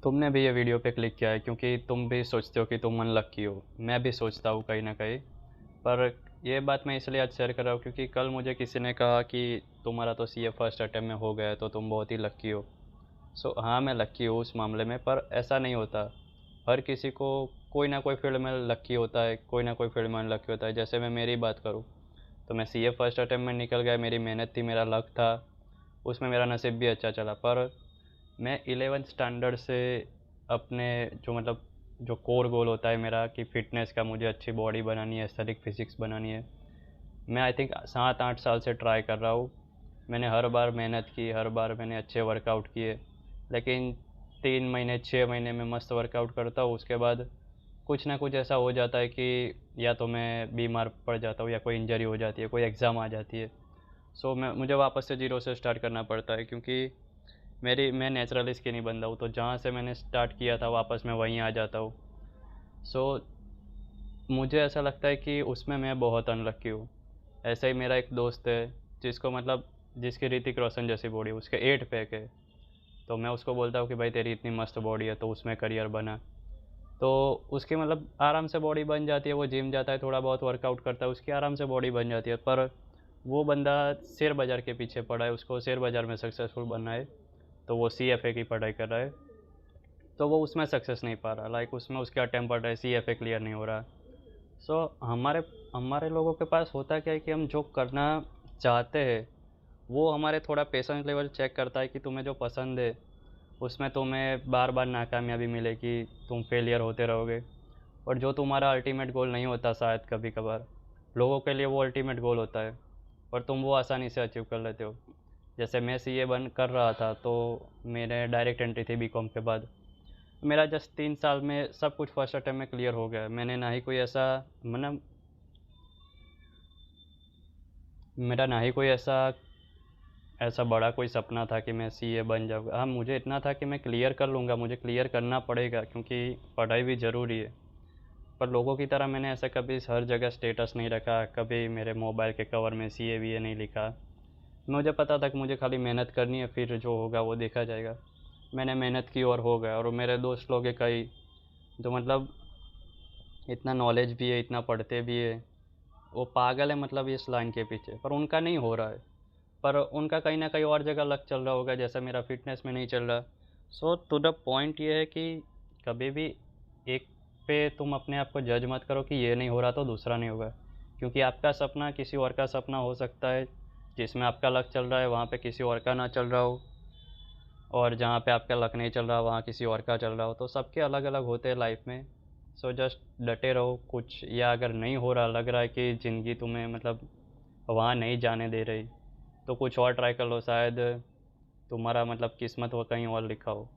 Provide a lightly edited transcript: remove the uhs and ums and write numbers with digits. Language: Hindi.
तुमने भी ये वीडियो पे क्लिक किया है क्योंकि तुम भी सोचते हो कि तुम अनलक्की हो। मैं भी सोचता हूँ कहीं ना कहीं। पर ये बात मैं इसलिए आज शेयर कर रहा हूँ क्योंकि कल मुझे किसी ने कहा कि तुम्हारा तो सीए फर्स्ट अटेम्प्ट में हो गया है तो तुम बहुत ही लक्की हो। सो हाँ, मैं लक्की हूँ उस मामले में, पर ऐसा नहीं होता। हर किसी को कोई ना कोई फील्ड में लक्की होता है, कोई ना कोई फील्ड में अनलक्की होता है। जैसे मैं मेरी बात करूँ तो मैं सीए फर्स्ट अटेम्प्ट में निकल गया, मेरी मेहनत थी, मेरा लक था, उसमें मेरा नसीब भी अच्छा चला। पर मैं 11th स्टैंडर्ड से अपने जो मतलब जो कोर गोल होता है मेरा कि फ़िटनेस का, मुझे अच्छी बॉडी बनानी है, एस्थेटिक फिजिक्स बनानी है, मैं आई थिंक 7-8 साल से ट्राई कर रहा हूँ। मैंने हर बार मेहनत की, हर बार मैंने अच्छे वर्कआउट किए, लेकिन 3 महीने 6 महीने में मस्त वर्कआउट करता हूँ, उसके बाद कुछ ना कुछ ऐसा हो जाता है कि या तो मैं बीमार पड़ जाता हूँ या कोई इंजरी हो जाती है, कोई एग्ज़ाम आ जाती है। सो मैं मुझे वापस से ज़ीरो से स्टार्ट करना पड़ता है क्योंकि मैं नेचुरली स्किनी बंदा हूँ, तो जहाँ से मैंने स्टार्ट किया था वापस मैं वहीं आ जाता हूँ। सो मुझे ऐसा लगता है कि उसमें मैं बहुत अनलक्की हूँ। ऐसा ही मेरा एक दोस्त है जिसको मतलब जिसकी ऋतिक रोशन जैसी बॉडी है, उसके 8 पैक है। तो मैं उसको बोलता हूँ कि भाई तेरी इतनी मस्त बॉडी है तो उसमें करियर बना। तो उसकी मतलब आराम से बॉडी बन जाती है, वो जिम जाता है, थोड़ा बहुत वर्कआउट करता है, उसकी आराम से बॉडी बन जाती है। पर वो बंदा शेयर बाज़ार के पीछे पड़ा है, उसको शेयर बाज़ार में सक्सेसफुल बनना है, तो वो CFA की पढ़ाई कर रहा है, तो वो उसमें सक्सेस नहीं पा रहा। लाइक उसमें उसका अटेम्प्ट पड़ रहा है, CFA क्लियर नहीं हो रहा। सो हमारे हमारे लोगों के पास होता क्या है कि हम जो करना चाहते हैं वो हमारे थोड़ा पेशेंस लेवल चेक करता है कि तुम्हें जो पसंद है उसमें तुम्हें बार बार नाकामयाबी मिलेगी, तुम फेलियर होते रहोगे। और जो तुम्हारा अल्टीमेट गोल नहीं होता, शायद कभी कभार लोगों के लिए वो अल्टीमेट गोल होता है, और तुम वो आसानी से अचीव कर लेते हो। जैसे मैं सीए बन कर रहा था तो मेरे डायरेक्ट एंट्री थी बीकॉम के बाद। मेरा जस्ट 3 साल में सब कुछ फर्स्ट अटेम्प्ट में क्लियर हो गया। मैंने ना ही कोई ऐसा मतलब मेरा ना ही कोई ऐसा ऐसा बड़ा कोई सपना था कि मैं सीए बन जाऊँगा। हाँ, मुझे इतना था कि मैं क्लियर कर लूँगा, मुझे क्लियर करना पड़ेगा क्योंकि पढ़ाई भी ज़रूरी है। पर लोगों की तरह मैंने ऐसा कभी हर जगह स्टेटस नहीं रखा, कभी मेरे मोबाइल के कवर में सीए वीए नहीं लिखा। मुझे पता था कि मुझे खाली मेहनत करनी है, फिर जो होगा वो देखा जाएगा। मैंने मेहनत की और हो गया। और मेरे दोस्त लोग हैं कई जो मतलब इतना नॉलेज भी है, इतना पढ़ते भी है, वो पागल है मतलब इस लाइन के पीछे, पर उनका नहीं हो रहा है। पर उनका कहीं ना कहीं और जगह लक चल रहा होगा, जैसा मेरा फिटनेस में नहीं चल रहा। सो टू द पॉइंट ये है कि कभी भी एक पे तुम अपने आप को जज मत करो कि ये नहीं हो रहा तो दूसरा नहीं होगा, क्योंकि आपका सपना किसी और का सपना हो सकता है। जिसमें आपका लक चल रहा है वहाँ पे किसी और का ना चल रहा हो, और जहाँ पे आपका लक नहीं चल रहा वहाँ किसी और का चल रहा हो। तो सबके अलग अलग होते हैं लाइफ में। सो जस्ट डटे रहो कुछ, या अगर नहीं हो रहा, लग रहा है कि ज़िंदगी तुम्हें मतलब वहाँ नहीं जाने दे रही, तो कुछ और ट्राई कर लो, शायद तुम्हारा मतलब किस्मत वो कहीं और लिखा हो।